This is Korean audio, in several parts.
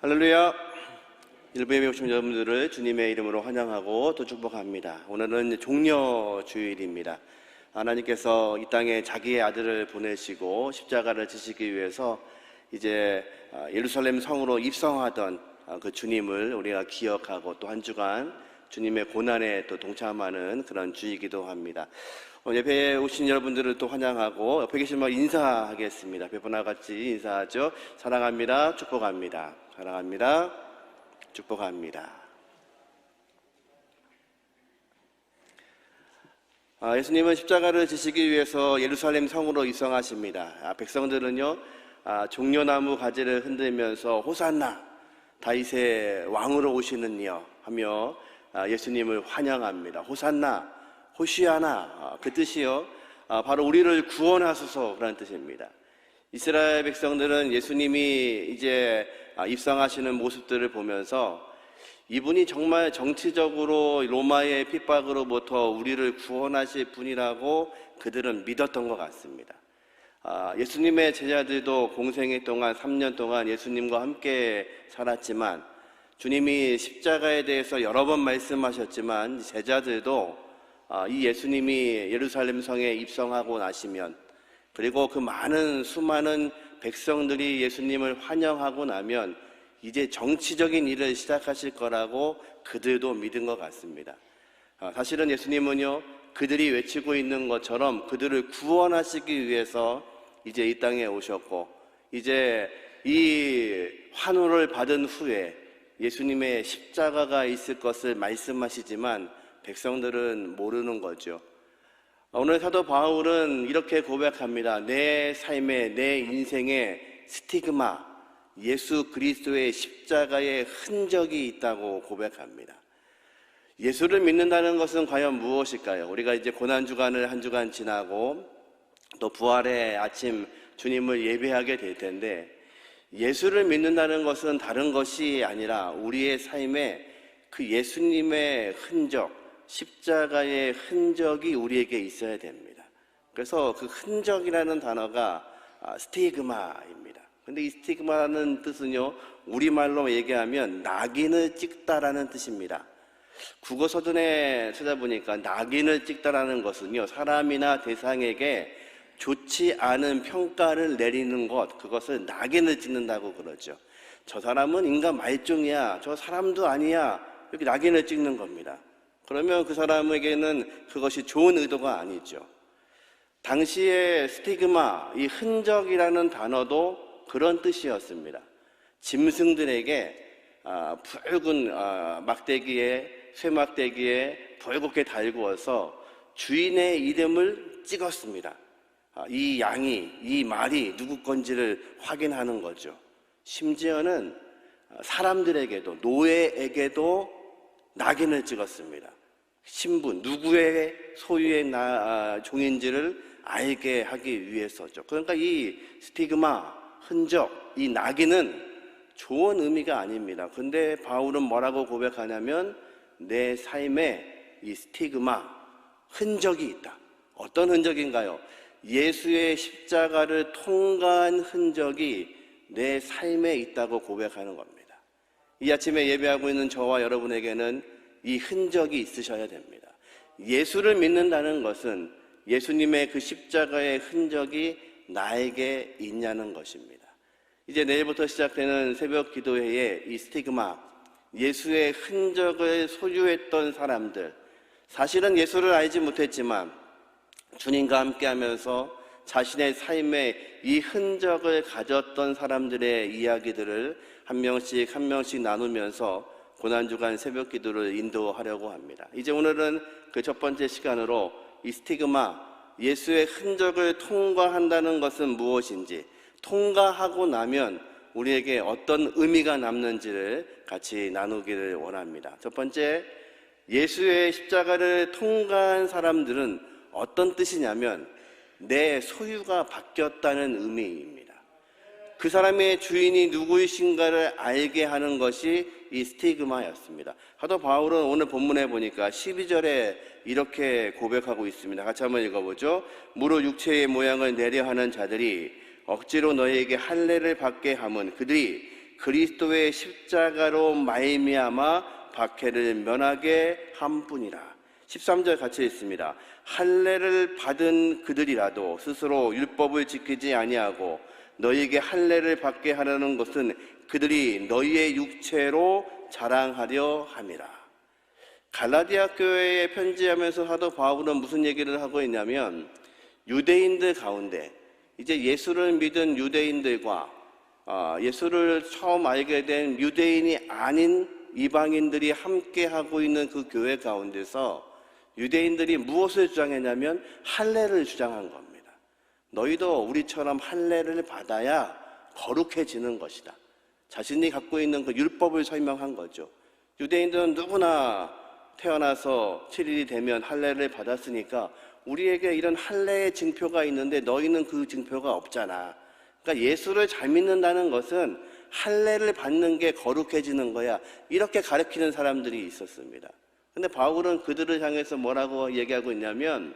할렐루야. 일부에 오신 여러분들을 주님의 이름으로 환영하고 또 축복합니다. 오늘은 종려주일입니다. 하나님께서 이 땅에 자기의 아들을 보내시고 십자가를 지시기 위해서 이제 예루살렘 성으로 입성하던 그 주님을 우리가 기억하고 또 한 주간 주님의 고난에 또 동참하는 그런 주이기도 합니다. 예배에 오신 여러분들을 또 환영하고 옆에 계신 분 인사하겠습니다. 배분와 같이 인사하죠. 사랑합니다. 축복합니다. 사랑합니다. 축복합니다. 예수님은 십자가를 지시기 위해서 예루살렘 성으로 입성하십니다. 백성들은요, 종려나무 가지를 흔들면서 호산나 다윗의 왕으로 오시는 이여 하며 예수님을 환영합니다. 호산나, 호시아나, 그 뜻이요, 바로 우리를 구원하소서 그런 뜻입니다. 이스라엘 백성들은 예수님이 이제 입성하시는 모습들을 보면서 이분이 정말 정치적으로 로마의 핍박으로부터 우리를 구원하실 분이라고 그들은 믿었던 것 같습니다. 예수님의 제자들도 공생애 동안 3년 동안 예수님과 함께 살았지만 주님이 십자가에 대해서 여러 번 말씀하셨지만 제자들도 이 예수님이 예루살렘 성에 입성하고 나시면, 그리고 그 많은 수많은 백성들이 예수님을 환영하고 나면 이제 정치적인 일을 시작하실 거라고 그들도 믿은 것 같습니다. 사실은 예수님은요, 그들이 외치고 있는 것처럼 그들을 구원하시기 위해서 이제 이 땅에 오셨고, 이제 이 환호를 받은 후에 예수님의 십자가가 있을 것을 말씀하시지만 백성들은 모르는 거죠. 오늘 사도 바울은 이렇게 고백합니다. 내 삶의, 내 인생의 스티그마, 예수 그리스도의 십자가의 흔적이 있다고 고백합니다. 예수를 믿는다는 것은 과연 무엇일까요? 우리가 이제 고난주간을 한 주간 지나고 또 부활의 아침 주님을 예배하게 될 텐데, 예수를 믿는다는 것은 다른 것이 아니라 우리의 삶에 그 예수님의 흔적, 십자가의 흔적이 우리에게 있어야 됩니다. 그래서 그 흔적이라는 단어가 스티그마입니다. 근데 이 스티그마라는 뜻은요, 우리말로 얘기하면 낙인을 찍다라는 뜻입니다. 국어 서전에 찾아보니까 낙인을 찍다라는 것은요, 사람이나 대상에게 좋지 않은 평가를 내리는 것, 그것을 낙인을 찍는다고 그러죠. 저 사람은 인간 말종이야, 저 사람도 아니야, 이렇게 낙인을 찍는 겁니다. 그러면 그 사람에게는 그것이 좋은 의도가 아니죠. 당시의 스티그마, 이 흔적이라는 단어도 그런 뜻이었습니다. 짐승들에게 붉은 막대기에, 쇠막대기에 붉게 달구어서 주인의 이름을 찍었습니다. 이 양이, 이 말이 누구 건지를 확인하는 거죠. 심지어는 사람들에게도, 노예에게도 낙인을 찍었습니다. 신분, 누구의 소유의 종인지를 알게 하기 위해서죠. 그러니까 이 스티그마, 흔적, 이 낙인은 좋은 의미가 아닙니다. 근데 바울은 뭐라고 고백하냐면 내 삶에 이 스티그마, 흔적이 있다. 어떤 흔적인가요? 예수의 십자가를 통과한 흔적이 내 삶에 있다고 고백하는 겁니다. 이 아침에 예배하고 있는 저와 여러분에게는 이 흔적이 있으셔야 됩니다. 예수를 믿는다는 것은 예수님의 그 십자가의 흔적이 나에게 있냐는 것입니다. 이제 내일부터 시작되는 새벽 기도회에 이 스티그마, 예수의 흔적을 소유했던 사람들, 사실은 예수를 알지 못했지만 주님과 함께 하면서 자신의 삶에 이 흔적을 가졌던 사람들의 이야기들을 한 명씩 나누면서 고난주간 새벽 기도를 인도하려고 합니다. 이제 오늘은 그 첫 번째 시간으로 이 스티그마, 예수의 흔적을 통과한다는 것은 무엇인지, 통과하고 나면 우리에게 어떤 의미가 남는지를 같이 나누기를 원합니다. 첫 번째, 예수의 십자가를 통과한 사람들은 어떤 뜻이냐면 내 소유가 바뀌었다는 의미입니다. 그 사람의 주인이 누구이신가를 알게 하는 것이 이 스티그마였습니다. 사도 바울은 오늘 본문에 보니까 12절에 이렇게 고백하고 있습니다. 같이 한번 읽어보죠. 무릇 육체의 모양을 내려 하는 자들이 억지로 너희에게 할례를 받게 함은 그들이 그리스도의 십자가로 말미암아 박해를 면하게 한 뿐이라. 13절 같이 읽습니다. 할례를 받은 그들이라도 스스로 율법을 지키지 아니하고 너희에게 할례를 받게 하려는 것은 그들이 너희의 육체로 자랑하려 함이라. 갈라디아 교회에 편지하면서 사도 바울은 무슨 얘기를 하고 있냐면, 유대인들 가운데 이제 예수를 믿은 유대인들과 예수를 처음 알게 된 유대인이 아닌 이방인들이 함께 하고 있는 그 교회 가운데서 유대인들이 무엇을 주장했냐면 할례를 주장한 겁니다. 너희도 우리처럼 할례를 받아야 거룩해지는 것이다. 자신이 갖고 있는 그 율법을 설명한 거죠. 유대인들은 누구나 태어나서 7일이 되면 할례를 받았으니까 우리에게 이런 할례의 징표가 있는데 너희는 그 징표가 없잖아. 그러니까 예수를 잘 믿는다는 것은 할례를 받는 게 거룩해지는 거야. 이렇게 가르치는 사람들이 있었습니다. 근데 바울은 그들을 향해서 뭐라고 얘기하고 있냐면,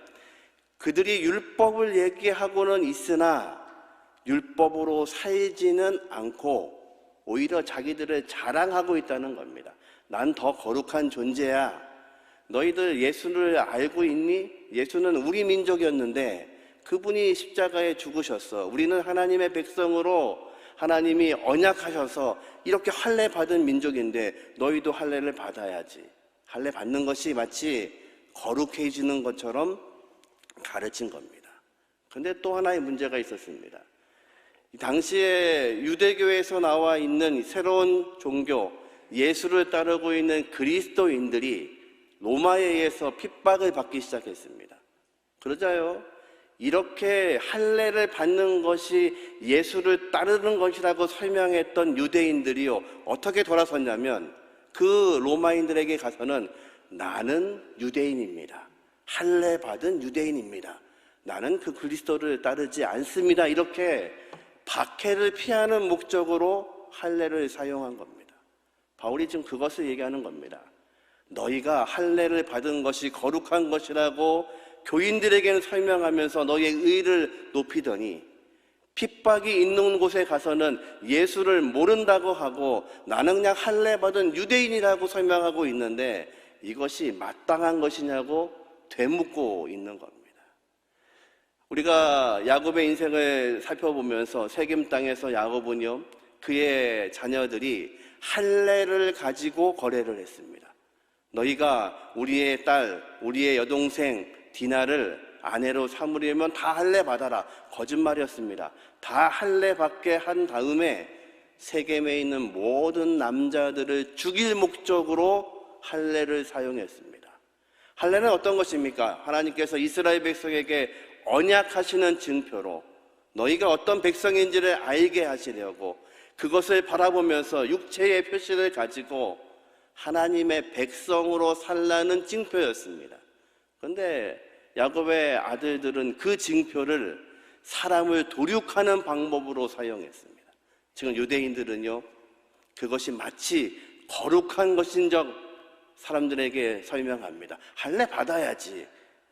그들이 율법을 얘기하고는 있으나 율법으로 살지는 않고 오히려 자기들을 자랑하고 있다는 겁니다. 난 더 거룩한 존재야. 너희들 예수를 알고 있니? 예수는 우리 민족이었는데 그분이 십자가에 죽으셨어. 우리는 하나님의 백성으로 하나님이 언약하셔서 이렇게 할례 받은 민족인데 너희도 할례를 받아야지. 할례 받는 것이 마치 거룩해지는 것처럼 가르친 겁니다. 그런데 또 하나의 문제가 있었습니다. 당시에 유대교에서 나와 있는 새로운 종교, 예수를 따르고 있는 그리스도인들이 로마에 의해서 핍박을 받기 시작했습니다. 그러자요, 이렇게 할례를 받는 것이 예수를 따르는 것이라고 설명했던 유대인들이요, 어떻게 돌아섰냐면 그 로마인들에게 가서는 나는 유대인입니다. 할례 받은 유대인입니다. 나는 그 그리스도를 따르지 않습니다. 이렇게 박해를 피하는 목적으로 할례를 사용한 겁니다. 바울이 지금 그것을 얘기하는 겁니다. 너희가 할례를 받은 것이 거룩한 것이라고 교인들에게는 설명하면서 너희의 의를 높이더니 핍박이 있는 곳에 가서는 예수를 모른다고 하고 나는 그냥 할례 받은 유대인이라고 설명하고 있는데 이것이 마땅한 것이냐고 되묻고 있는 겁니다. 우리가 야곱의 인생을 살펴보면서 세겜 땅에서 야곱은요, 그의 자녀들이 할례를 가지고 거래를 했습니다. 너희가 우리의 딸, 우리의 여동생 디나를 아내로 삼으려면 다 할례 받아라. 거짓말이었습니다. 다 할례 받게 한 다음에 세겜에 있는 모든 남자들을 죽일 목적으로 할례를 사용했습니다. 할례는 어떤 것입니까? 하나님께서 이스라엘 백성에게 언약하시는 증표로 너희가 어떤 백성인지를 알게 하시려고 그것을 바라보면서 육체의 표시를 가지고 하나님의 백성으로 살라는 징표였습니다. 그런데 야곱의 아들들은 그 징표를 사람을 도륙하는 방법으로 사용했습니다. 지금 유대인들은요, 그것이 마치 거룩한 것인 적 사람들에게 설명합니다. 할례 받아야지.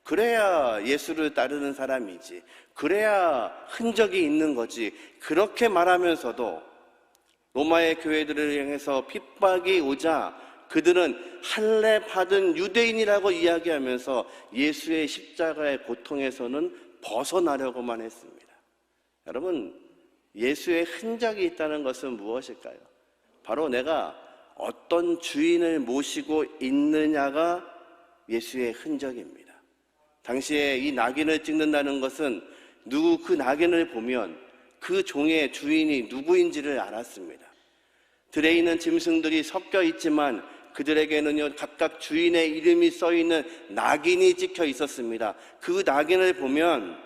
그래야 예수를 따르는 사람이지. 그래야 흔적이 있는 거지. 그렇게 말하면서도 로마의 교회들을 향해서 핍박이 오자 그들은 할례 받은 유대인이라고 이야기하면서 예수의 십자가의 고통에서는 벗어나려고만 했습니다. 여러분, 예수의 흔적이 있다는 것은 무엇일까요? 바로 내가 어떤 주인을 모시고 있느냐가 예수의 흔적입니다. 당시에 이 낙인을 찍는다는 것은 그 낙인을 보면 그 종의 주인이 누구인지를 알았습니다. 들에 있는 짐승들이 섞여 있지만 그들에게는요, 각각 주인의 이름이 써 있는 낙인이 찍혀 있었습니다. 그 낙인을 보면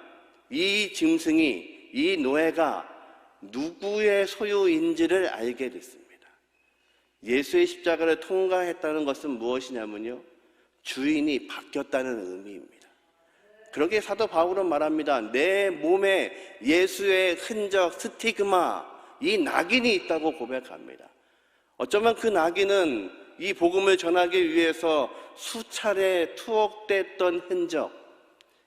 이 짐승이, 이 노예가 누구의 소유인지를 알게 됐습니다. 예수의 십자가를 통과했다는 것은 무엇이냐면요, 주인이 바뀌었다는 의미입니다. 그러기에 사도 바울은 말합니다. 내 몸에 예수의 흔적, 스티그마, 이 낙인이 있다고 고백합니다. 어쩌면 그 낙인은 이 복음을 전하기 위해서 수차례 투옥됐던 흔적,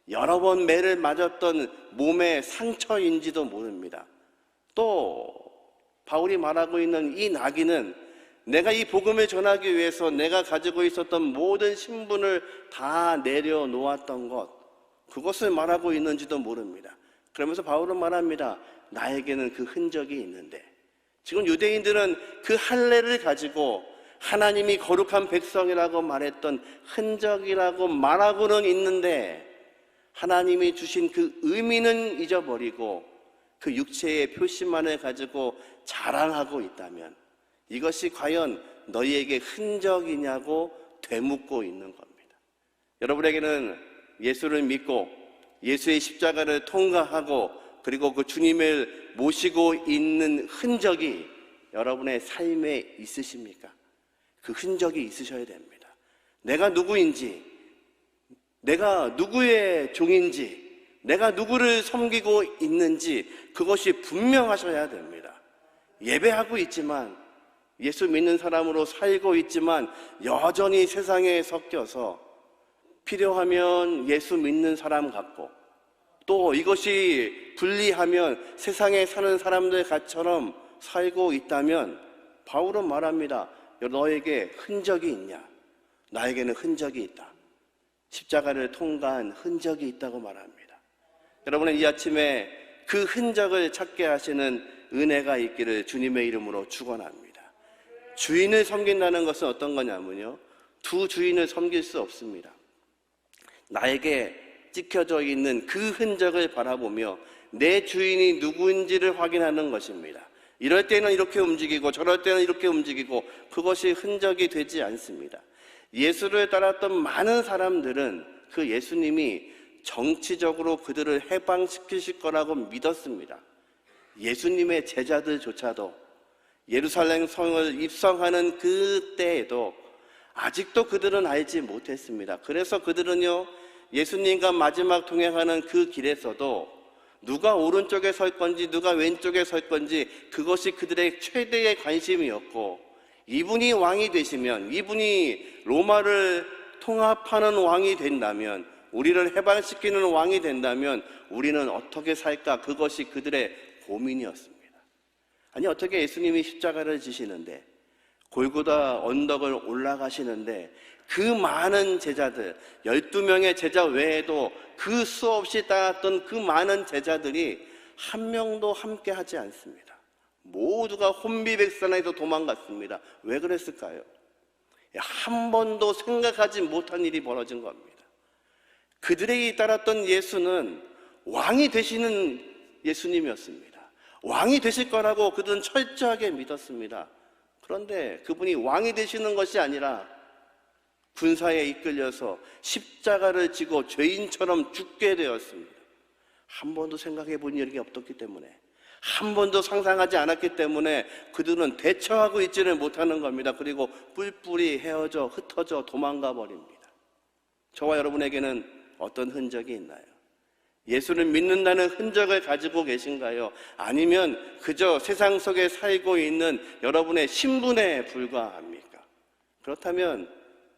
여러 번 매를 맞았던 몸의 상처인지도 모릅니다. 또 바울이 말하고 있는 이 나귀는 내가 이 복음을 전하기 위해서 내가 가지고 있었던 모든 신분을 다 내려놓았던 것, 그것을 말하고 있는지도 모릅니다. 그러면서 바울은 말합니다. 나에게는 그 흔적이 있는데, 지금 유대인들은 그 할례를 가지고 하나님이 거룩한 백성이라고 말했던 흔적이라고 말하고는 있는데 하나님이 주신 그 의미는 잊어버리고 그 육체의 표시만을 가지고 자랑하고 있다면 이것이 과연 너희에게 흔적이냐고 되묻고 있는 겁니다. 여러분에게는 예수를 믿고 예수의 십자가를 통과하고 그리고 그 주님을 모시고 있는 흔적이 여러분의 삶에 있으십니까? 그 흔적이 있으셔야 됩니다. 내가 누구인지, 내가 누구의 종인지, 내가 누구를 섬기고 있는지 그것이 분명하셔야 됩니다. 예배하고 있지만, 예수 믿는 사람으로 살고 있지만 여전히 세상에 섞여서 필요하면 예수 믿는 사람 같고 또 이것이 불리하면 세상에 사는 사람들처럼 살고 있다면 바울은 말합니다. 너에게 흔적이 있냐? 나에게는 흔적이 있다. 십자가를 통과한 흔적이 있다고 말합니다. 여러분은 이 아침에 그 흔적을 찾게 하시는 은혜가 있기를 주님의 이름으로 축원합니다. 주인을 섬긴다는 것은 어떤 거냐면요, 두 주인을 섬길 수 없습니다. 나에게 찍혀져 있는 그 흔적을 바라보며 내 주인이 누구인지를 확인하는 것입니다. 이럴 때는 이렇게 움직이고 저럴 때는 이렇게 움직이고 그것이 흔적이 되지 않습니다. 예수를 따랐던 많은 사람들은 그 예수님이 정치적으로 그들을 해방시키실 거라고 믿었습니다. 예수님의 제자들조차도 예루살렘 성을 입성하는 그때에도 아직도 그들은 알지 못했습니다. 그래서 그들은요, 예수님과 마지막 동행하는 그 길에서도 누가 오른쪽에 설 건지 누가 왼쪽에 설 건지 그것이 그들의 최대의 관심이었고, 이분이 왕이 되시면, 이분이 로마를 통합하는 왕이 된다면, 우리를 해방시키는 왕이 된다면 우리는 어떻게 살까? 그것이 그들의 고민이었습니다. 아니, 어떻게 예수님이 십자가를 지시는데 골고다 언덕을 올라가시는데 그 많은 제자들, 12명의 제자 외에도 그 수없이 따랐던 그 많은 제자들이 한 명도 함께 하지 않습니다. 모두가 혼비백산에서 도망갔습니다. 왜 그랬을까요? 한 번도 생각하지 못한 일이 벌어진 겁니다. 그들에게 따랐던 예수는 왕이 되시는 예수님이었습니다. 왕이 되실 거라고 그들은 철저하게 믿었습니다. 그런데 그분이 왕이 되시는 것이 아니라 군사에 이끌려서 십자가를 지고 죄인처럼 죽게 되었습니다. 한 번도 생각해 본 일이 없었기 때문에, 한 번도 상상하지 않았기 때문에 그들은 대처하고 있지를 못하는 겁니다. 그리고 뿔뿔이 헤어져 흩어져 도망가 버립니다. 저와 여러분에게는 어떤 흔적이 있나요? 예수를 믿는다는 흔적을 가지고 계신가요? 아니면 그저 세상 속에 살고 있는 여러분의 신분에 불과합니까? 그렇다면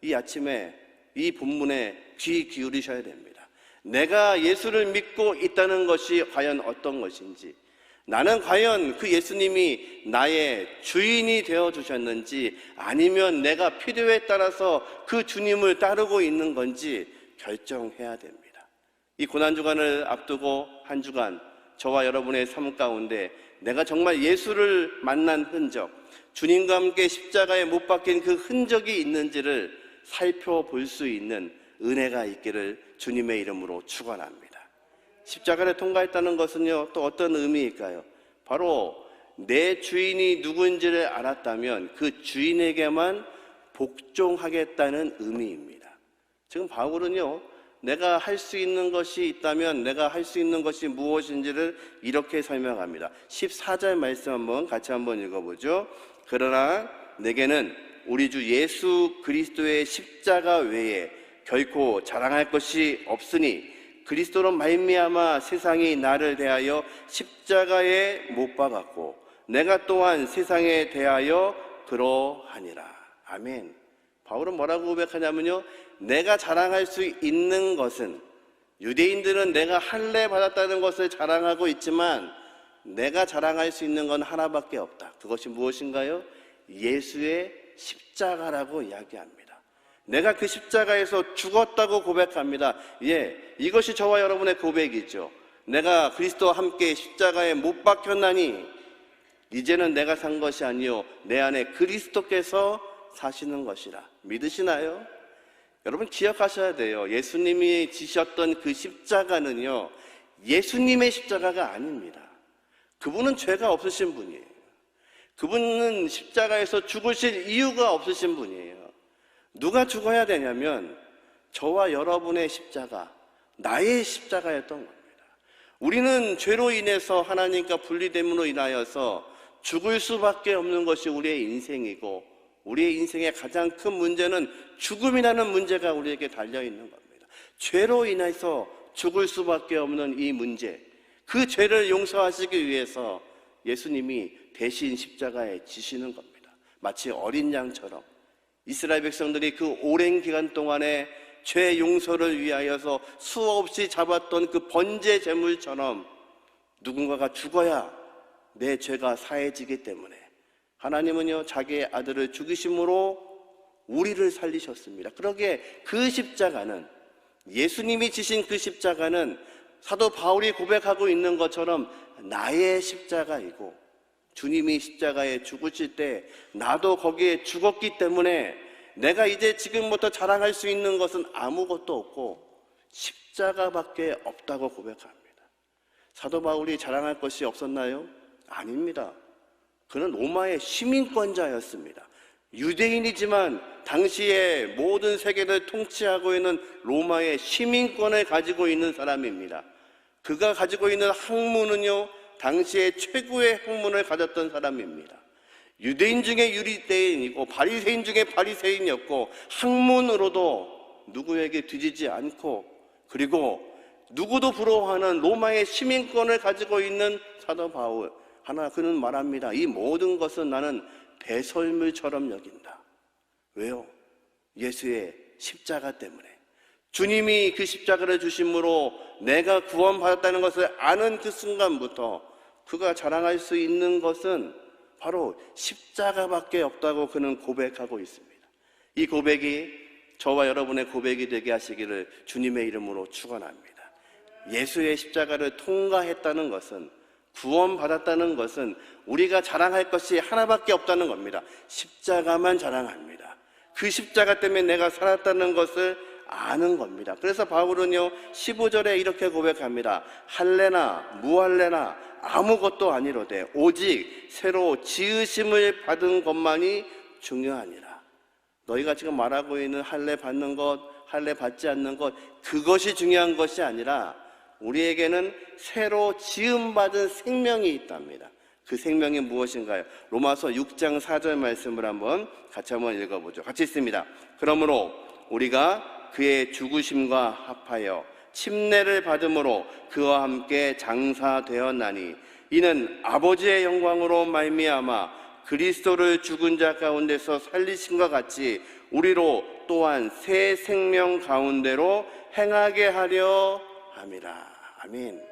이 아침에 이 본문에 귀 기울이셔야 됩니다. 내가 예수를 믿고 있다는 것이 과연 어떤 것인지, 나는 과연 그 예수님이 나의 주인이 되어주셨는지 아니면 내가 필요에 따라서 그 주님을 따르고 있는 건지 결정해야 됩니다. 이 고난주간을 앞두고 한 주간 저와 여러분의 삶 가운데 내가 정말 예수를 만난 흔적, 주님과 함께 십자가에 못 박힌 그 흔적이 있는지를 살펴볼 수 있는 은혜가 있기를 주님의 이름으로 축원합니다. 십자가를 통과했다는 것은요, 또 어떤 의미일까요? 바로 내 주인이 누구인지를 알았다면 그 주인에게만 복종하겠다는 의미입니다. 지금 바울은요, 내가 할 수 있는 것이 있다면 내가 할 수 있는 것이 무엇인지를 이렇게 설명합니다. 14절 말씀 같이 한번 읽어보죠. 그러나 내게는 우리 주 예수 그리스도의 십자가 외에 결코 자랑할 것이 없으니 그리스도로 말미암아 세상이 나를 대하여 십자가에 못 박았고 내가 또한 세상에 대하여 그러하니라. 아멘. 바울은 뭐라고 고백하냐면요, 내가 자랑할 수 있는 것은, 유대인들은 내가 할례 받았다는 것을 자랑하고 있지만 내가 자랑할 수 있는 건 하나밖에 없다. 그것이 무엇인가요? 예수의 십자가라고 이야기합니다. 내가 그 십자가에서 죽었다고 고백합니다. 이것이 저와 여러분의 고백이죠. 내가 그리스도와 함께 십자가에 못 박혔나니 이제는 내가 산 것이 아니요 내 안에 그리스도께서 사시는 것이라. 믿으시나요? 여러분 기억하셔야 돼요. 예수님이 지셨던 그 십자가는요, 예수님의 십자가가 아닙니다. 그분은 죄가 없으신 분이에요. 그분은 십자가에서 죽으실 이유가 없으신 분이에요. 누가 죽어야 되냐면 저와 여러분의 십자가, 나의 십자가였던 겁니다. 우리는 죄로 인해서 하나님과 분리됨으로 인하여서 죽을 수밖에 없는 것이 우리의 인생이고, 우리의 인생의 가장 큰 문제는 죽음이라는 문제가 우리에게 달려있는 겁니다. 죄로 인해서 죽을 수밖에 없는 이 문제, 그 죄를 용서하시기 위해서 예수님이 대신 십자가에 지시는 겁니다. 마치 어린 양처럼 이스라엘 백성들이 그 오랜 기간 동안에 죄 용서를 위하여서 수없이 잡았던 그 번제 제물처럼 누군가가 죽어야 내 죄가 사해지기 때문에 하나님은요 자기의 아들을 죽이심으로 우리를 살리셨습니다. 그러기에 그 십자가는, 예수님이 지신 그 십자가는 사도 바울이 고백하고 있는 것처럼 나의 십자가이고, 주님이 십자가에 죽으실 때 나도 거기에 죽었기 때문에 내가 이제 지금부터 자랑할 수 있는 것은 아무것도 없고 십자가밖에 없다고 고백합니다. 사도 바울이 자랑할 것이 없었나요? 아닙니다. 그는 로마의 시민권자였습니다. 유대인이지만 당시에 모든 세계를 통치하고 있는 로마의 시민권을 가지고 있는 사람입니다. 그가 가지고 있는 학문은요, 당시에 최고의 학문을 가졌던 사람입니다. 유대인 중에 유대인이고 바리새인 중에 바리새인이었고, 학문으로도 누구에게 뒤지지 않고, 그리고 누구도 부러워하는 로마의 시민권을 가지고 있는 사도 바울, 그는 말합니다. 이 모든 것은 나는 배설물처럼 여긴다. 왜요? 예수의 십자가 때문에. 주님이 그 십자가를 주심으로 내가 구원받았다는 것을 아는 그 순간부터 그가 자랑할 수 있는 것은 바로 십자가밖에 없다고 그는 고백하고 있습니다. 이 고백이 저와 여러분의 고백이 되게 하시기를 주님의 이름으로 축원합니다. 예수의 십자가를 통과했다는 것은, 구원받았다는 것은 우리가 자랑할 것이 하나밖에 없다는 겁니다. 십자가만 자랑합니다. 그 십자가 때문에 내가 살았다는 것을 아는 겁니다. 그래서 바울은요 15절에 이렇게 고백합니다. 할례나 무할례나 아무것도 아니로되 오직 새로 지으심을 받은 것만이 중요하니라. 너희가 지금 말하고 있는 할례 받는 것, 할례 받지 않는 것, 그것이 중요한 것이 아니라 우리에게는 새로 지음받은 생명이 있답니다. 그 생명이 무엇인가요? 로마서 6장 4절 말씀을 같이 한번 읽어보죠. 같이 읽습니다. 그러므로 우리가 그의 죽으심과 합하여 침례를 받음으로 그와 함께 장사되었나니 이는 아버지의 영광으로 말미암아 그리스도를 죽은 자 가운데서 살리심과 같이 우리로 또한 새 생명 가운데로 행하게 하려 함이라. 아멘.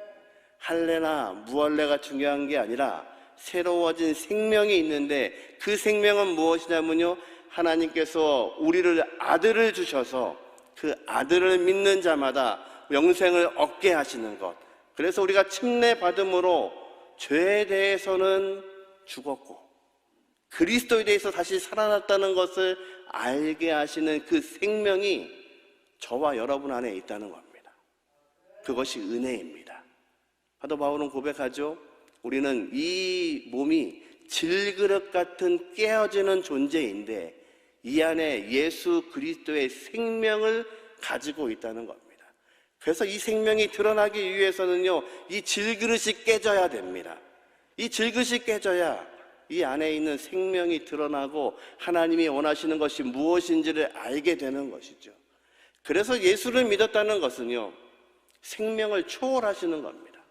할례나 무할례가 중요한 게 아니라 새로워진 생명이 있는데, 그 생명은 무엇이냐면요, 하나님께서 우리를 아들을 주셔서 그 아들을 믿는 자마다 영생을 얻게 하시는 것. 그래서 우리가 침례 받음으로 죄에 대해서는 죽었고 그리스도에 대해서 다시 살아났다는 것을 알게 하시는 그 생명이 저와 여러분 안에 있다는 겁니다. 그것이 은혜입니다. 사도 바울은 고백하죠. 우리는 이 몸이 질그릇 같은 깨어지는 존재인데 이 안에 예수 그리스도의 생명을 가지고 있다는 겁니다. 그래서 이 생명이 드러나기 위해서는요, 이 질그릇이 깨져야 됩니다. 이 질그릇이 깨져야 이 안에 있는 생명이 드러나고 하나님이 원하시는 것이 무엇인지를 알게 되는 것이죠. 그래서 예수를 믿었다는 것은요, 생명을 초월하시는 겁니다.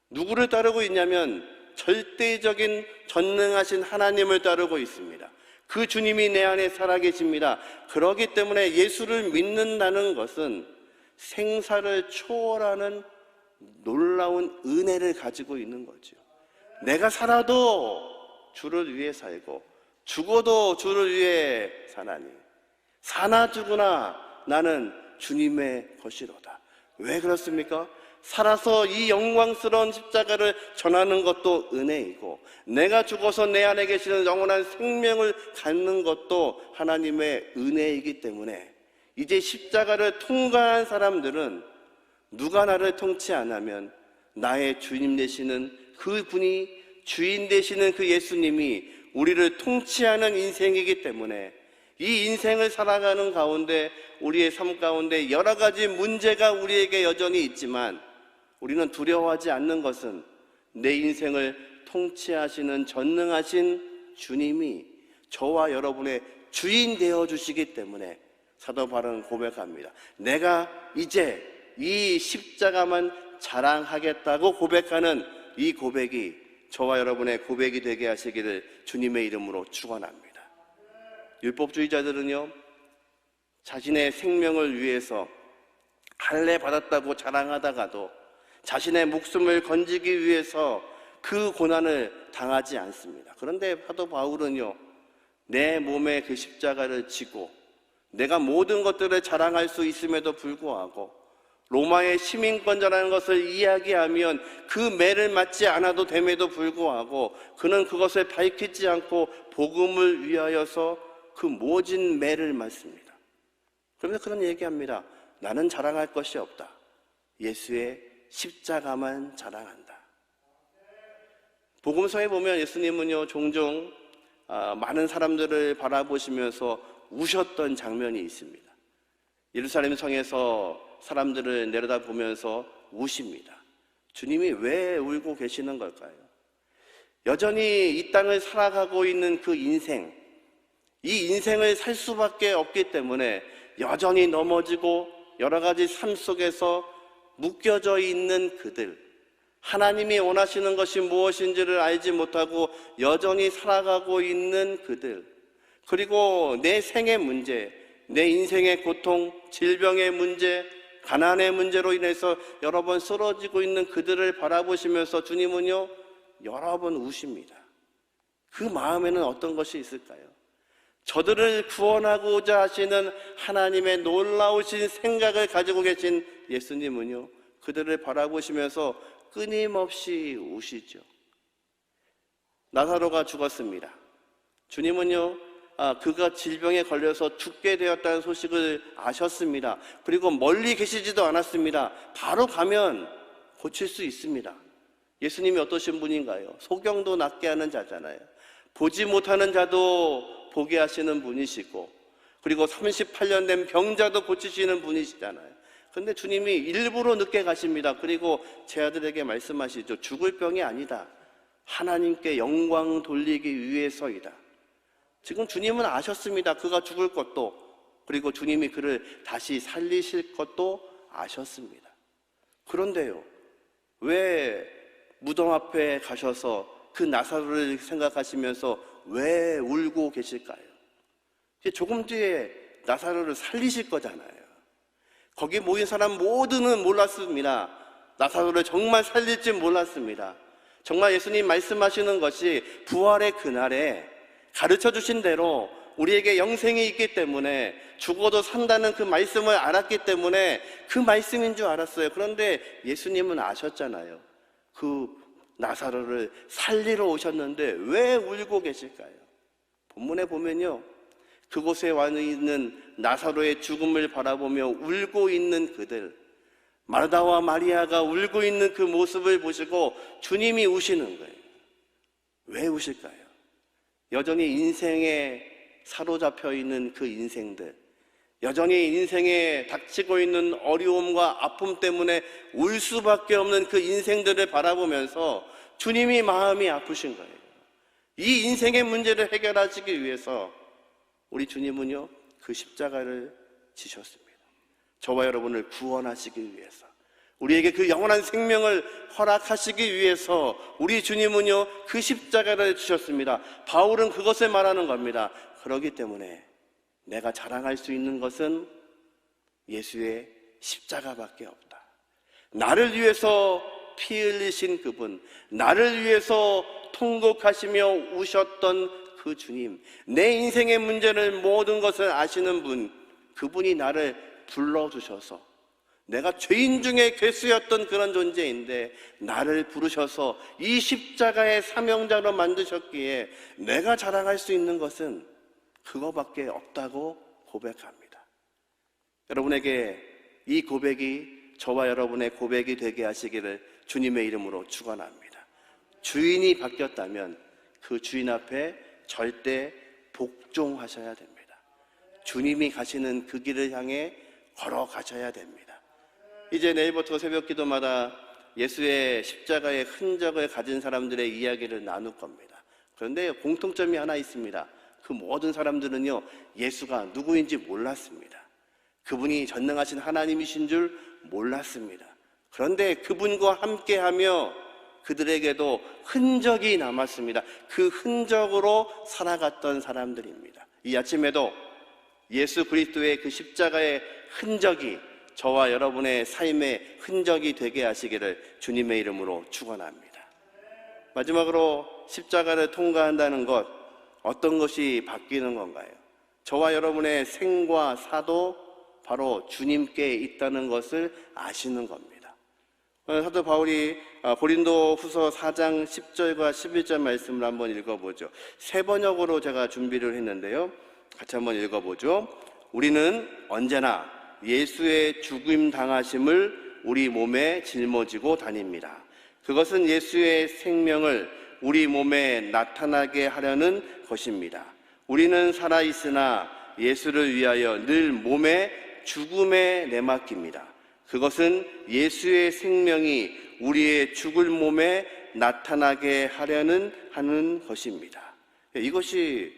누구를 따르고 있냐면 절대적인 전능하신 하나님을 따르고 있습니다. 그 주님이 내 안에 살아계십니다. 그렇기 때문에 예수를 믿는다는 것은 생사를 초월하는 놀라운 은혜를 가지고 있는 거죠. 내가 살아도 주를 위해 살고 죽어도 주를 위해 사나니 사나 죽으나 나는 주님의 것이로다. 왜 그렇습니까? 살아서 이 영광스러운 십자가를 전하는 것도 은혜이고, 내가 죽어서 내 안에 계시는 영원한 생명을 갖는 것도 하나님의 은혜이기 때문에 이제 십자가를 통과한 사람들은 누가 나를 통치 안 하면 나의 주님 되시는 그분이, 주인 되시는 그 예수님이 우리를 통치하는 인생이기 때문에 이 인생을 살아가는 가운데 우리의 삶 가운데 여러 가지 문제가 우리에게 여전히 있지만 우리는 두려워하지 않는 것은 내 인생을 통치하시는 전능하신 주님이 저와 여러분의 주인 되어 주시기 때문에 사도 바울은 고백합니다. 내가 이제 이 십자가만 자랑하겠다고 고백하는 이 고백이 저와 여러분의 고백이 되게 하시기를 주님의 이름으로 축원합니다. 율법주의자들은요, 자신의 생명을 위해서 할례 받았다고 자랑하다가도 자신의 목숨을 건지기 위해서 그 고난을 당하지 않습니다. 그런데 사도 바울은요, 내 몸에 그 십자가를 지고 내가 모든 것들을 자랑할 수 있음에도 불구하고 로마의 시민권자라는 것을 이야기하면 그 매를 맞지 않아도 됨에도 불구하고 그는 그것을 밝히지 않고 복음을 위하여서 그 모진 매를 맞습니다. 그러면서 그런 얘기합니다. 나는 자랑할 것이 없다. 예수의 십자가만 자랑한다. 복음서에 보면 예수님은요, 종종 많은 사람들을 바라보시면서 우셨던 장면이 있습니다. 예루살렘 성에서 사람들을 내려다보면서 우십니다. 주님이 왜 울고 계시는 걸까요? 여전히 이 땅을 살아가고 있는 그 인생, 이 인생을 살 수밖에 없기 때문에 여전히 넘어지고 여러 가지 삶 속에서 묶여져 있는 그들, 하나님이 원하시는 것이 무엇인지를 알지 못하고 여전히 살아가고 있는 그들, 그리고 내 생의 문제, 내 인생의 고통, 질병의 문제, 가난의 문제로 인해서 여러 번 쓰러지고 있는 그들을 바라보시면서 주님은요, 여러 번 우십니다. 그 마음에는 어떤 것이 있을까요? 저들을 구원하고자 하시는 하나님의 놀라우신 생각을 가지고 계신 예수님은요, 그들을 바라보시면서 끊임없이 우시죠. 나사로가 죽었습니다. 주님은요, 그가 질병에 걸려서 죽게 되었다는 소식을 아셨습니다. 그리고 멀리 계시지도 않았습니다. 바로 가면 고칠 수 있습니다. 예수님이 어떠신 분인가요? 소경도 낫게 하는 자잖아요. 보지 못하는 자도 보게 하시는 분이시고, 그리고 38년 된 병자도 고치시는 분이시잖아요. 그런데 주님이 일부러 늦게 가십니다. 그리고 제 아들에게 말씀하시죠. 죽을 병이 아니다. 하나님께 영광 돌리기 위해서이다. 지금 주님은 아셨습니다. 그가 죽을 것도, 그리고 주님이 그를 다시 살리실 것도 아셨습니다. 그런데요, 왜 무덤 앞에 가셔서 그 나사로를 생각하시면서 왜 울고 계실까요? 조금 뒤에 나사로를 살리실 거잖아요. 거기 모인 사람 모두는 몰랐습니다. 나사로를 정말 살릴지 몰랐습니다. 정말 예수님 말씀하시는 것이 부활의 그날에 가르쳐 주신 대로 우리에게 영생이 있기 때문에 죽어도 산다는 그 말씀을 알았기 때문에 그 말씀인 줄 알았어요. 그런데 예수님은 아셨잖아요. 그 나사로를 살리러 오셨는데 왜 울고 계실까요? 본문에 보면요, 그곳에 와 있는 나사로의 죽음을 바라보며 울고 있는 그들, 마르다와 마리아가 울고 있는 그 모습을 보시고 주님이 우시는 거예요. 왜 우실까요? 여전히 인생에 사로잡혀 있는 그 인생들, 여전히 인생에 닥치고 있는 어려움과 아픔 때문에 울 수밖에 없는 그 인생들을 바라보면서 주님이 마음이 아프신 거예요. 이 인생의 문제를 해결하시기 위해서 우리 주님은요, 그 십자가를 지셨습니다. 저와 여러분을 구원하시기 위해서, 우리에게 그 영원한 생명을 허락하시기 위해서 우리 주님은요, 그 십자가를 지셨습니다. 바울은 그것을 말하는 겁니다. 그렇기 때문에 내가 자랑할 수 있는 것은 예수의 십자가밖에 없다. 나를 위해서 피 흘리신 그분, 나를 위해서 통곡하시며 우셨던 그 주님, 내 인생의 문제를 모든 것을 아시는 분, 그분이 나를 불러주셔서 내가 죄인 중에 괴수였던 그런 존재인데 나를 부르셔서 이 십자가의 사명자로 만드셨기에 내가 자랑할 수 있는 것은 그거밖에 없다고 고백합니다. 여러분에게 이 고백이 저와 여러분의 고백이 되게 하시기를 주님의 이름으로 축원합니다. 주인이 바뀌었다면 그 주인 앞에 절대 복종하셔야 됩니다. 주님이 가시는 그 길을 향해 걸어가셔야 됩니다. 이제 내일부터 새벽 기도마다 예수의 십자가의 흔적을 가진 사람들의 이야기를 나눌 겁니다. 그런데 공통점이 하나 있습니다. 그 모든 사람들은요, 예수가 누구인지 몰랐습니다. 그분이 전능하신 하나님이신 줄 몰랐습니다. 그런데 그분과 함께하며 그들에게도 흔적이 남았습니다. 그 흔적으로 살아갔던 사람들입니다. 이 아침에도 예수 그리스도의 그 십자가의 흔적이 저와 여러분의 삶의 흔적이 되게 하시기를 주님의 이름으로 축원합니다. 마지막으로 십자가를 통과한다는 것, 어떤 것이 바뀌는 건가요? 저와 여러분의 생과 사도 바로 주님께 있다는 것을 아시는 겁니다. 사도 바울이 고린도 후서 4장 10절과 11절 말씀을 한번 읽어보죠. 세 번역으로 제가 준비를 했는데요, 같이 한번 읽어보죠. 우리는 언제나 예수의 죽임 당하심을 우리 몸에 짊어지고 다닙니다. 그것은 예수의 생명을 우리 몸에 나타나게 하려는 것입니다. 우리는 살아있으나 예수를 위하여 늘 몸에 죽음에 내맡깁니다. 그것은 예수의 생명이 우리의 죽을 몸에 나타나게 하는 것입니다. 이것이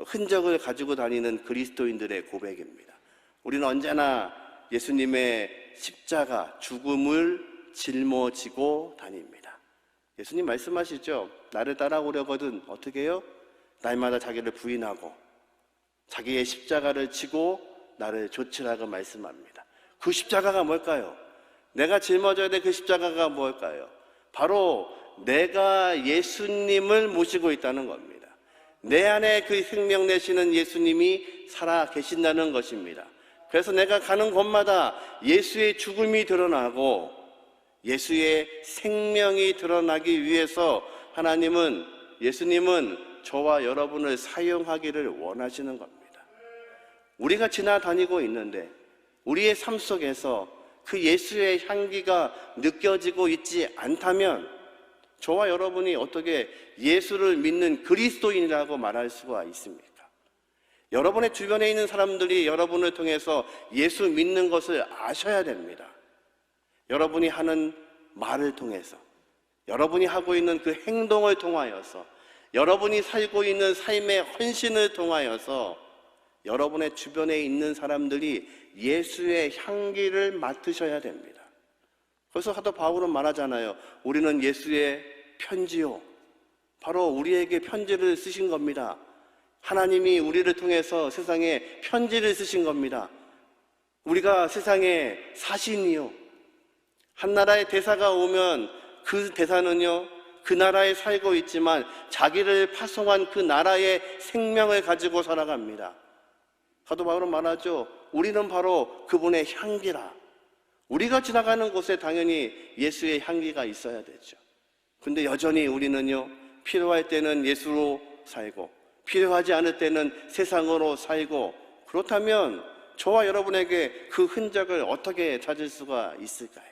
흔적을 가지고 다니는 그리스도인들의 고백입니다. 우리는 언제나 예수님의 십자가, 죽음을 짊어지고 다닙니다. 예수님 말씀하시죠. 나를 따라오려거든 어떻게 해요? 날마다 자기를 부인하고 자기의 십자가를 지고 나를 좇으라고 말씀합니다. 그 십자가가 뭘까요? 내가 짊어져야 될 그 십자가가 뭘까요? 바로 내가 예수님을 모시고 있다는 겁니다. 내 안에 그 생명 내시는 예수님이 살아 계신다는 것입니다. 그래서 내가 가는 곳마다 예수의 죽음이 드러나고 예수의 생명이 드러나기 위해서 예수님은 저와 여러분을 사용하기를 원하시는 겁니다. 우리가 지나다니고 있는데 우리의 삶 속에서 그 예수의 향기가 느껴지고 있지 않다면 저와 여러분이 어떻게 예수를 믿는 그리스도인이라고 말할 수가 있습니까? 여러분의 주변에 있는 사람들이 여러분을 통해서 예수 믿는 것을 아셔야 됩니다. 여러분이 하는 말을 통해서, 여러분이 하고 있는 그 행동을 통하여서, 여러분이 살고 있는 삶의 헌신을 통하여서 여러분의 주변에 있는 사람들이 예수의 향기를 맡으셔야 됩니다. 그래서 사도 바울은 말하잖아요. 우리는 예수의 편지요. 바로 우리에게 편지를 쓰신 겁니다. 하나님이 우리를 통해서 세상에 편지를 쓰신 겁니다. 우리가 세상에 사신이요. 한 나라의 대사가 오면 그 대사는요, 그 나라에 살고 있지만 자기를 파송한 그 나라의 생명을 가지고 살아갑니다. 사도 바울은 말하죠. 우리는 바로 그분의 향기라. 우리가 지나가는 곳에 당연히 예수의 향기가 있어야 되죠. 근데 여전히 우리는요, 필요할 때는 예수로 살고 필요하지 않을 때는 세상으로 살고, 그렇다면 저와 여러분에게 그 흔적을 어떻게 찾을 수가 있을까요?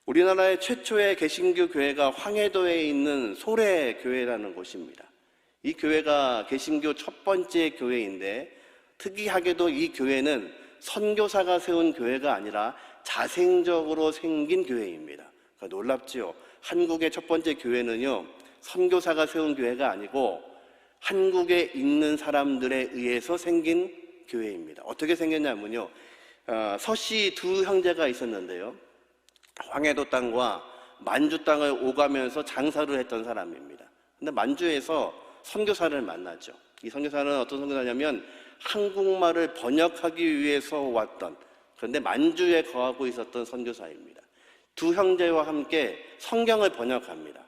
우리나라의 최초의 개신교 교회가 황해도에 있는 소래교회라는 곳입니다. 이 교회가 개신교 첫 번째 교회인데 특이하게도 이 교회는 선교사가 세운 교회가 아니라 자생적으로 생긴 교회입니다. 그러니까 놀랍지요. 한국의 첫 번째 교회는요, 선교사가 세운 교회가 아니고 한국에 있는 사람들에 의해서 생긴 교회입니다. 어떻게 생겼냐면요, 서씨 두 형제가 있었는데요, 황해도 땅과 만주 땅을 오가면서 장사를 했던 사람입니다. 근데 만주에서 선교사를 만나죠. 이 선교사는 어떤 선교사냐면 한국말을 번역하기 위해서 왔던, 그런데 만주에 거하고 있었던 선교사입니다. 두 형제와 함께 성경을 번역합니다.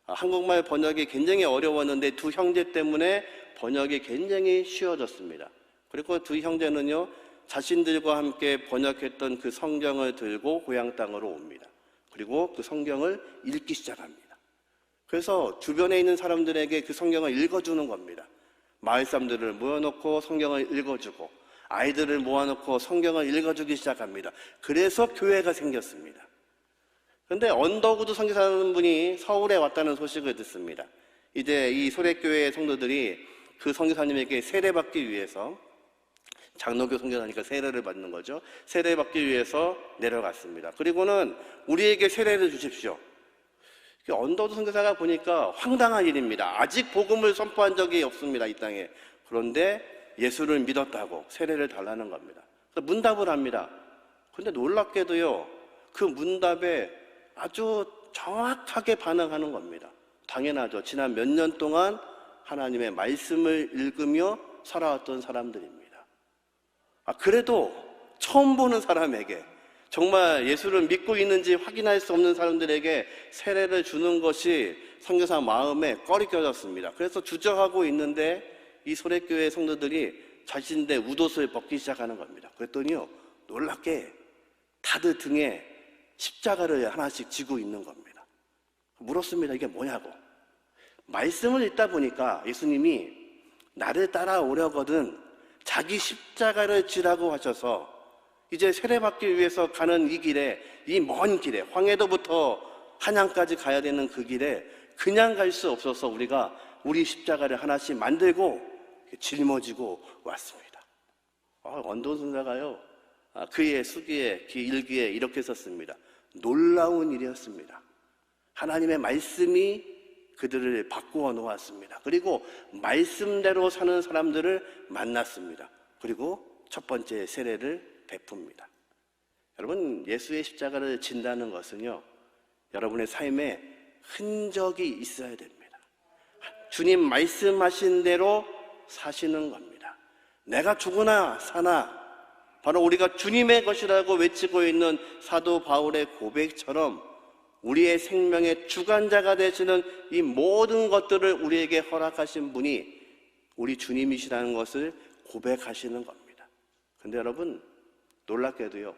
한국말 번역이 굉장히 어려웠는데 두 형제 때문에 번역이 굉장히 쉬워졌습니다. 그리고 두 형제는요, 자신들과 함께 번역했던 그 성경을 들고 고향 땅으로 옵니다. 그리고 그 성경을 읽기 시작합니다. 그래서 주변에 있는 사람들에게 그 성경을 읽어주는 겁니다. 마을 사람들을 모여놓고 성경을 읽어주고, 아이들을 모아놓고 성경을 읽어주기 시작합니다. 그래서 교회가 생겼습니다. 그런데 언더우드 선교사라는 분이 서울에 왔다는 소식을 듣습니다. 이제 이 소래교회 성도들이 그 선교사님에게 세례받기 위해서, 장로교 선교사니까 세례를 받는 거죠. 세례받기 위해서 내려갔습니다. 그리고는 우리에게 세례를 주십시오. 언더우드 선교사가 보니까 황당한 일입니다. 아직 복음을 선포한 적이 없습니다, 이 땅에. 그런데 예수를 믿었다고 세례를 달라는 겁니다. 그래서 문답을 합니다. 그런데 놀랍게도요, 그 문답에 아주 정확하게 반응하는 겁니다. 당연하죠. 지난 몇 년 동안 하나님의 말씀을 읽으며 살아왔던 사람들입니다. 그래도 처음 보는 사람에게, 정말 예수를 믿고 있는지 확인할 수 없는 사람들에게 세례를 주는 것이 선교사 마음에 꺼리 껴졌습니다. 그래서 주저하고 있는데 이 소래교회 성도들이 자신들의 웃옷을 벗기 시작하는 겁니다. 그랬더니요, 놀랍게 다들 등에 십자가를 하나씩 지고 있는 겁니다. 물었습니다. 이게 뭐냐고. 말씀을 읽다 보니까 예수님이 나를 따라오려거든 자기 십자가를 지라고 하셔서 이제 세례받기 위해서 가는 이 길에, 이 먼 길에, 황해도부터 한양까지 가야 되는 그 길에 그냥 갈 수 없어서 우리가 우리 십자가를 하나씩 만들고 짊어지고 왔습니다. 언더우드 선교사가요, 그의 수기에, 그 일기에 이렇게 썼습니다. 놀라운 일이었습니다. 하나님의 말씀이 그들을 바꾸어 놓았습니다. 그리고 말씀대로 사는 사람들을 만났습니다. 그리고 첫 번째 세례를 베풉니다. 여러분, 예수의 십자가를 진다는 것은요, 여러분의 삶에 흔적이 있어야 됩니다. 주님 말씀하신 대로 사시는 겁니다. 내가 죽으나 사나 바로 우리가 주님의 것이라고 외치고 있는 사도 바울의 고백처럼 우리의 생명의 주관자가 되시는 이 모든 것들을 우리에게 허락하신 분이 우리 주님이시라는 것을 고백하시는 겁니다. 근데 여러분, 놀랍게도요,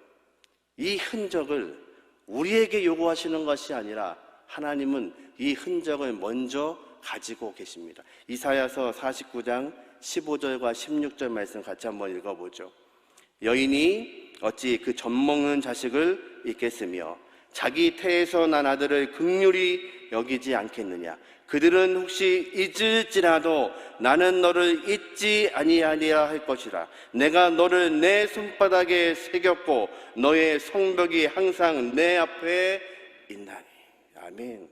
이 흔적을 우리에게 요구하시는 것이 아니라 하나님은 이 흔적을 먼저 가지고 계십니다. 이사야서 49장 15절과 16절 말씀 같이 한번 읽어보죠. 여인이 어찌 그 젖먹는 자식을 잊겠으며 자기 태에서 난 아들을 긍휼히 여기지 않겠느냐. 그들은 혹시 잊을지라도 나는 너를 잊지 아니하리라 할 것이라. 내가 너를 내 손바닥에 새겼고 너의 성벽이 항상 내 앞에 있나니. 아멘.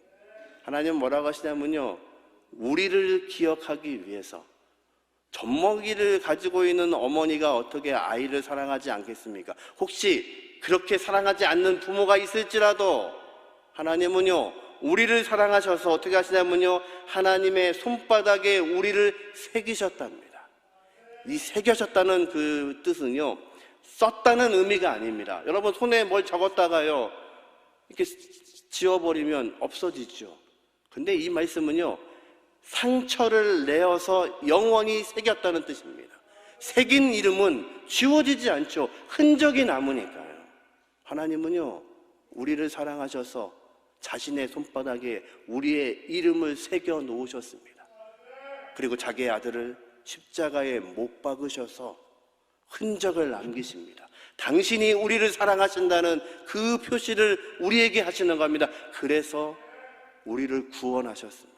하나님 뭐라고 하시냐면요, 우리를 기억하기 위해서, 젖먹이를 가지고 있는 어머니가 어떻게 아이를 사랑하지 않겠습니까? 혹시 그렇게 사랑하지 않는 부모가 있을지라도 하나님은요, 우리를 사랑하셔서 어떻게 하시냐면요, 하나님의 손바닥에 우리를 새기셨답니다. 이 새겨졌다는 그 뜻은요, 썼다는 의미가 아닙니다. 여러분, 손에 뭘 적었다가요, 이렇게 지워버리면 없어지죠. 근데 이 말씀은요, 상처를 내어서 영원히 새겼다는 뜻입니다. 새긴 이름은 지워지지 않죠. 흔적이 남으니까요. 하나님은요, 우리를 사랑하셔서 자신의 손바닥에 우리의 이름을 새겨 놓으셨습니다. 그리고 자기의 아들을 십자가에 못 박으셔서 흔적을 남기십니다. 당신이 우리를 사랑하신다는 그 표시를 우리에게 하시는 겁니다. 그래서 우리를 구원하셨습니다.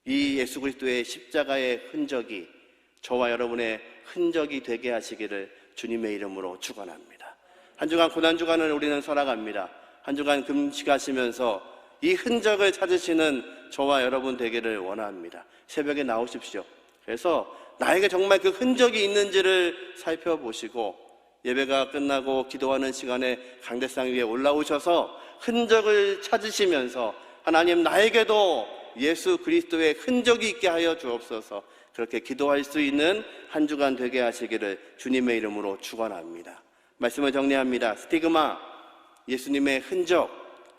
이 예수 그리스도의 십자가의 흔적이 저와 여러분의 흔적이 되게 하시기를 주님의 이름으로 축원합니다. 한 주간 고난주간을 우리는 살아갑니다. 한 주간 금식하시면서 이 흔적을 찾으시는 저와 여러분 되기를 원합니다. 새벽에 나오십시오. 그래서 나에게 정말 그 흔적이 있는지를 살펴보시고 예배가 끝나고 기도하는 시간에 강대상 위에 올라오셔서 흔적을 찾으시면서 하나님, 나에게도 예수 그리스도의 흔적이 있게 하여 주옵소서, 그렇게 기도할 수 있는 한 주간 되게 하시기를 주님의 이름으로 축원합니다. 말씀을 정리합니다. 스티그마, 예수님의 흔적,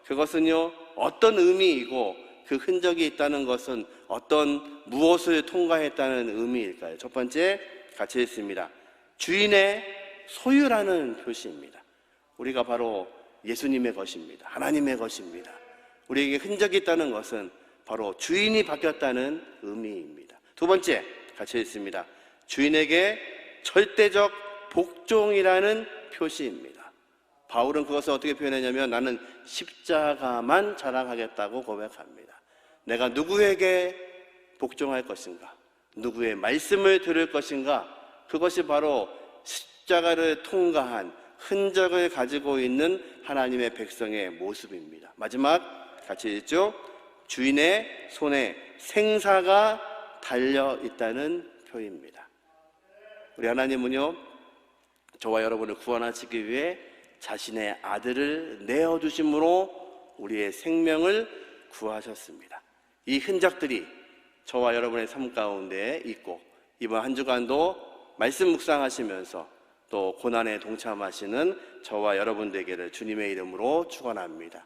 그것은요, 어떤 의미이고 그 흔적이 있다는 것은 어떤 무엇을 통과했다는 의미일까요? 첫 번째, 같이 읽습니다. 주인의 소유라는 표시입니다. 우리가 바로 예수님의 것입니다. 하나님의 것입니다. 우리에게 흔적이 있다는 것은 바로 주인이 바뀌었다는 의미입니다. 두 번째, 같이 읽습니다. 주인에게 절대적 복종이라는 표시입니다. 바울은 그것을 어떻게 표현했냐면 나는 십자가만 자랑하겠다고 고백합니다. 내가 누구에게 복종할 것인가? 누구의 말씀을 들을 것인가? 그것이 바로 십자가를 통과한 흔적을 가지고 있는 하나님의 백성의 모습입니다. 마지막 같이 읽죠. 주인의 손에 생사가 달려 있다는 표현입니다. 우리 하나님은요, 저와 여러분을 구원하시기 위해 자신의 아들을 내어주심으로 우리의 생명을 구하셨습니다. 이 흔적들이 저와 여러분의 삶 가운데 있고, 이번 한 주간도 말씀 묵상하시면서 또 고난에 동참하시는 저와 여러분 되기를 주님의 이름으로 축원합니다.